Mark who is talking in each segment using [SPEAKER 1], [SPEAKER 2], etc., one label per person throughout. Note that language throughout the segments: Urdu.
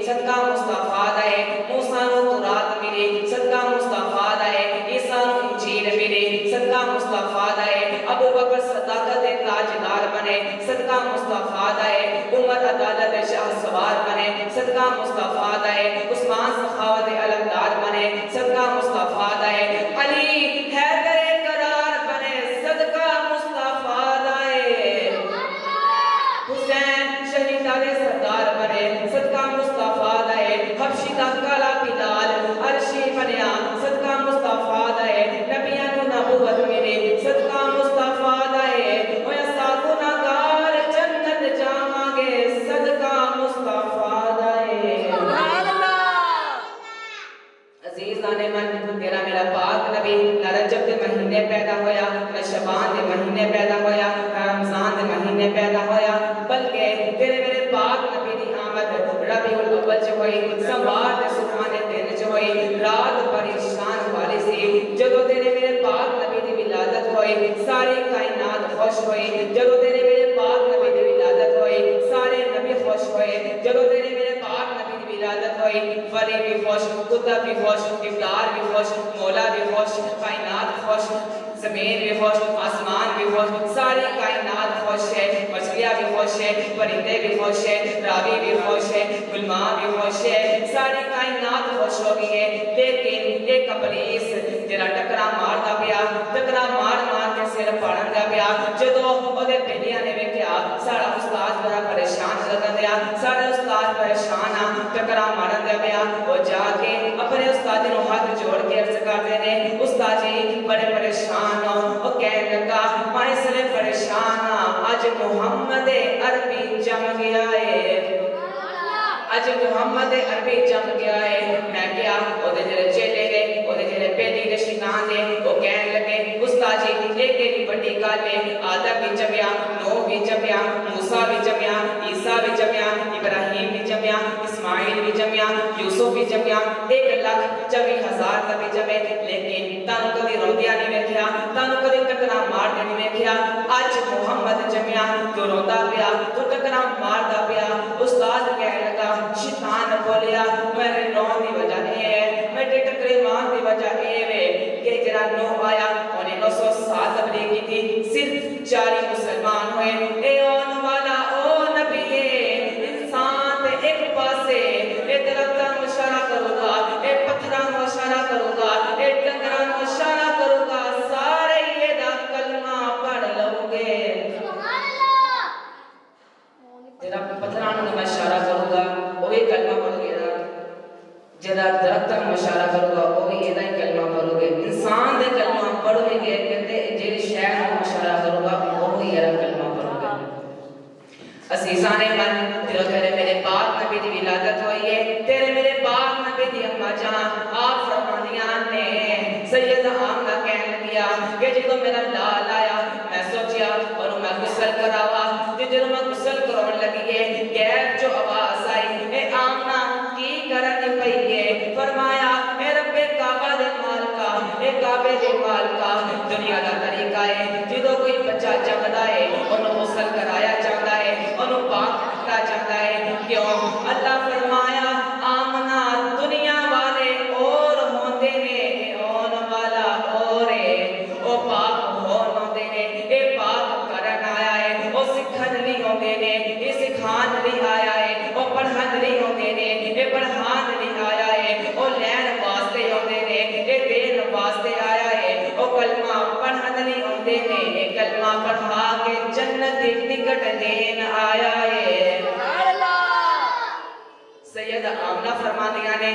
[SPEAKER 1] صدقہ مصطفیٰ دے موسیٰ نو تورات ملی عزیز آنے من تیرا میرا پاک نبی نہ رجب دے مہینے پیدا ہویا نہ شعبان دے مہینے پیدا ہویا نہ رمضان دے مہینے پیدا ہویا بلکہ تیرے میرے پاک نبی دی آمد ربیع الاول جو ہوئی سوار دے سبحانے دن جو ہوئی رات پریشان والی سی جدو تیرے میرے پاک نبی دی ولادت ہوئی ساری کائنات خوش ہوئی جدو تیرے میرے پاک نبی دی ولادت ہوئی سارے نبی خوش ہوئے جدو تیرے میرے پاک نبی دی ولادت ہوئی فری بھی خوش کتا بھی خوش افطار بھی خوش مولا بھی خوش کائنات خوش زمین بھی خوش آسمان بھی خوش ساری کائنات خوش ہے مچھلیاں بھی خوش ہے پرندے بھی خوش ہے راوی بھی خوش ہے گلماں بھی خوش ہے ساری کائنات خوش ہو گئی ہے لیکن ایک ابلیس جڑا ٹکرا ماردا پیا ٹکرا مار کے سر پاڑن دا پیا جدو اودے بیلیاں نے ویکھیا ساڈا استاد بڑا پریشان لگن دیا ساڈا استاد پریشان آ ٹکرا مارن دا پیا او جا کے اپنے استاد نو ہاتھ جوڑ کے عرض کردے نے استاد جی بڑے پریشان ہو او کہن لگا میں اس لیے پریشان ہاں اج محمد عربی جم گیا ہے اج محمد عربی جم گیا ہے میں کیا اودے جڑے چیلے نے اودے جڑے بیلی دے شیطان نے او کہن لگے استاد جی ایک کیڑی بڑی گل ہے آدم بھی جمیا نوح بھی جمیا موسیٰ بھی جمیا عیسیٰ بھی جمیا ابراہیم بھی جمیا اسماعیل بھی جمیا یوسف بھی جمیا 1,24,000 نبی جمے لیکن تانوں کدی روندیا نہیں ویکھیا تانوں کدی ٹکرا ماردے نہیں ویکھیا اج محمد جمیا تو روندا پیا تو ٹکرا ماردا پیا استاد کہنے لگا شیطان بولیا میرے رون دی وجہ اے ہے میرے ٹکرے مار دی وجہ اے ہے کہ جڑا نوح آیا انہیں 907 تبلیغ کی تھی صرف 4 مسلمان ہوئے اے آن والا او نبی انسان تے ایک پاسے اے درختاں نوں اشارہ کرو گا اے پتھراں نوں اشارہ کرو گا اے ڈنگراں نوں اشارہ کرو گا سارے یہ دا کلمہ پڑھ لو گے سبحان اللہ جڑا پتھراں نوں اشارہ کرو گا وہی کلمہ پڑھو گے جڑا درختاں نوں اشارہ کرو گا وہی یہ دا کلمہ پڑھو گے انسان دے کلمہ پڑھو گے کہتے جڑی شے نوں اشارہ کرو گا وہی یہ کلمہ پڑھو گے عزیزان من تیرے میرے پاک نبی دی ولادت ہوئی ہے تیرے میرے پاک نبی دی اماں جان آپ فرمانیاں نے سید آمنہ کہنے لگیا کہ جدو میرا لال آیا میں سوچیا اور میں غسل کراوا جدو میں غسل کراون لگی ہے غیب جو آواز آئی اے آمنہ کی کرن پئی ہے فرمایا اے رب کعبہ دے مالکا اے کعبے دے مالکا دنیا دا طریقہ ہے جدو کوئی بچہ جمدا ہے انہوں غسل کرایا جاتا ہے انہوں پاک کیا جاتا ہے کیوں اللہ فرمایا آمنہ دنیا والے اور ہوندے نے اون والا اور ہے او پاک ہون ہوندے نے اے پاک کرن آیا ہے او سکھن لی ہوندے نے اے سکھان لی آیا ہے او پڑھن لی ہوندے نے اے پڑھان لی آیا ہے او لین واسطے ہوندے نے اے دین واسطے آیا ہے او کلمہ پڑھن لی ہوندے نے اے کلمہ پڑھا کے جنت دی ٹکٹ دین آیا ہے سید آمنہ فرمانیاں نے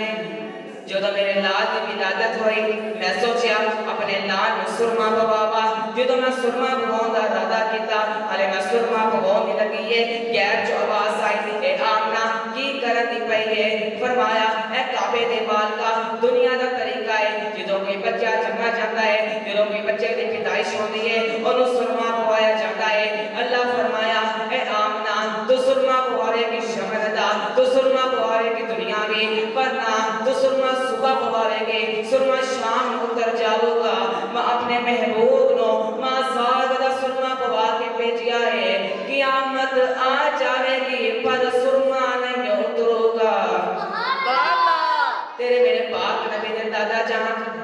[SPEAKER 1] جدو میرے لال کی ولادت ہوئی میں سوچیا اپنے لال میں سرما پواوا جدو میں سرما پواؤں دا ارادہ کیتا ہلے میں سرما پواؤں دی لگی ہے غیر جو آواز آئی تھی اے آمنہ کی کرن دی پئی ہے فرمایا اے کعبے دے مالکا دنیا دا طریقہ ہے جدو کوئی بچہ جمع جاتا ہے جدو کوئی بچے دی پیدائش ہوتی ہے انہوں سرما پوایا جاتا ہے اللہ فرمایا اے آمنہ تو سرما پوارے کی شمر دا تو سرما پوارے کی دنیا بھی پرنا تو سرما صبح پوارے گے سرما شام اتر جاؤ گا میں اپنے محبوب نو ماں ساگ دا سرما پوا کے بھیجیا ہے قیامت آ جاوے گی پر سرما نہیں اترو گا تیرے میرے پاک نبی دے دادا جان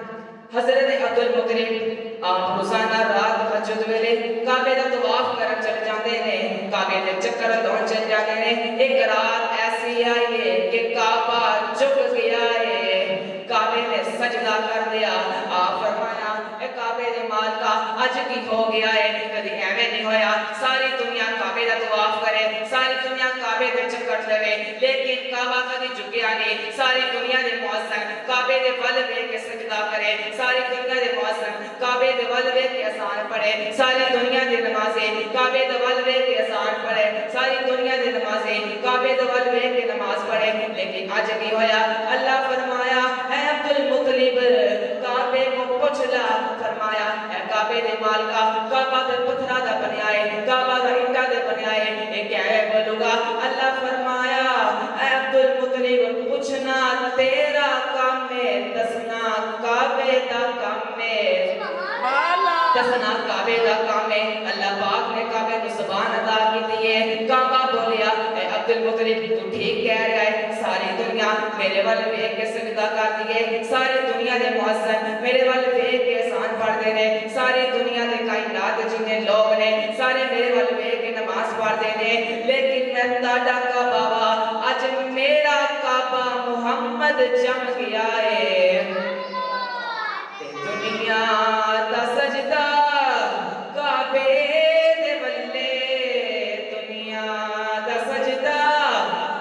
[SPEAKER 1] حضرت عبدالمطلب آپ روزانہ رات تہجد ویلے کعبے دا طواف کرن چل جاندے نے کعبے دے چکر لون چل جاندے نے ایک رات ایسی آئی ہے کہ کعبہ جھک گیا ہے کعبے نے سجدہ کر دیا آپ فرمایا اے کعبے دے مالکا اج کی ہو گیا ہے کدی ایویں نہیں ہویا ساری دنیا کعبے دا طواف کرے ساری دنیا کعبے دے چکر لے لیکن کعبہ کدی جھکیا نہیں ساری دنیا دے محسن کعبے دے ول ویکھ کے سجدہ کرے ساری دنیا دے محسن کعبے دے ول ویکھ کے اذان پڑھے ساری دنیا دے نمازیں کعبے دے ول ویکھ کے اذان پڑھے ساری دنیا دے نمازیں کعبے دے ول ویکھ کے نماز پڑھے لیکن اج کی ہویا اللہ فرمایا اے عبدالمطلب اچھلا فرمایا اے کعبے دے مالکا کعبہ دے پتھرا دا بنیا ہے کعبہ دا اینٹا دے بنیا ہے اے کیا ہے بولو گا اللہ فرمایا اے عبد المطلب پوچھنا تیرا کام ہے دسنا کعبے دا کام ہے دسنا کعبے دا کام ہے اللہ پاک نے کعبے کو زبان عطا کی دیئے کعبہ بولیا اے عبد المطلب تو ٹھیک کہہ رہا ہے ساری دنیا میرے والے بے کے سجدہ کر دیئے ساری دنیا دے محسن میرے والے بے کے احسان پڑھ دے رہے ساری دنیا دے کائنات جنہیں لوگ نے سارے میرے والے بے کے نماز پڑھ دے رہے لیکن میں تاڑا کا بابا آج میرا کعبہ محمد جم گیا ہے دنیا دا سجدہ کعبے دے بلے دنیا دا سجدہ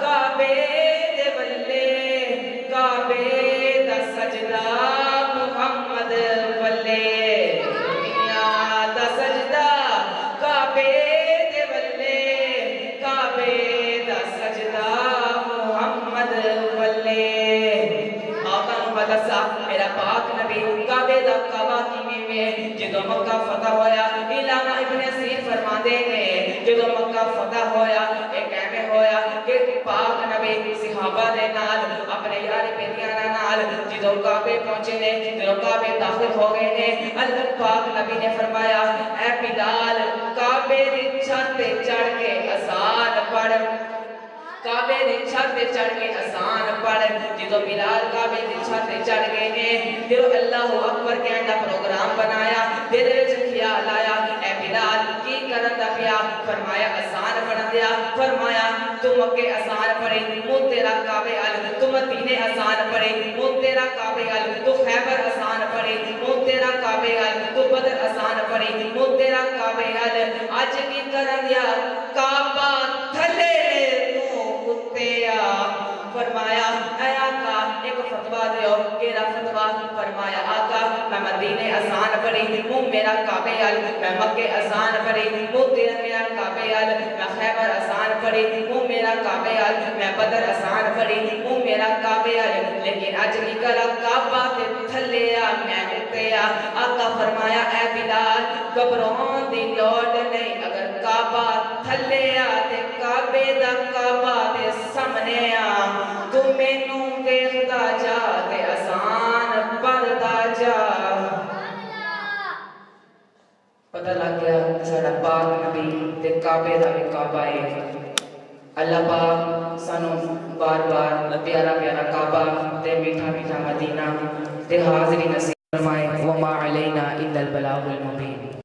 [SPEAKER 1] کعبے دے بلے کعبے دا سجدہ محمد بلے دنیا دا سجدہ کعبے دے بلے کعبے دا سجدہ محمد بلے آقا مقدسہ میرا پاک نبی کعبے دا کعبہ کی میں جدو مکہ فتح ہویا علامہ ابن سیر فرما دے نے جدو مکہ فتح ہویا ایک ایمیں ہویا کہ پاک نبی صحابہ دے نال اپنے یاری پیدیانا نال جدو کعبے پہنچے نے جدو کعبے داخل ہو گئے نے اللہ پاک نبی نے فرمایا اے بلال کعبے دی چھت تے چڑھ کے اذان پڑھ کعبے دی چھت تے چڑھ کے اذان پڑھ جدو بلال کعبے دی چھت تے چڑھ گئے نے پھر اللہ اکبر کہنے دا پروگرام بنایا دل وچ خیال آیا اے بلال کی کرن دا پیا فرمایا اذان پڑھ دیا فرمایا تو مکے اذان پڑھے منہ تیرا کعبے ال تو مدینے اذان پڑھے منہ تیرا کعبے ال تو خیبر اذان پڑھے منہ تیرا کعبے ال تو بدر اذان پڑھے منہ تیرا کعبے ال اج کی کرن دیا کعبہ تھلے فرمایا اے آقا ایک فتوہ دیو کیرا فتوہ فرمایا آقا میں مدینے اذان پڑھی منہ میرا کعبے ال میں مکے اذان پڑھی منہ تیرا میرا کعبے ال میں خیبر اذان پڑھی منہ میرا کعبے ال میں بدر اذان پڑھی منہ میرا کعبے ال لیکن اج کی کرا کعبہ تے تھلیا میں اٹھیا آقا فرمایا اے بلال گھبراؤن دی لوڑ نہیں اگر کعبہ تھلیا تے کعبے دا کعبہ دے سامنے تو مینوں ویکھدا جا تے اذان پڑھدا جا پتہ لگ گیا ساڈا پاک نبی تے کعبے دا بھی کعبہ ہے اللہ پاک سانو بار بار پیارا پیارا کعبہ تے میٹھا میٹھا مدینہ تے حاضری نصیب فرمائے وما علینا الا البلاغ المبین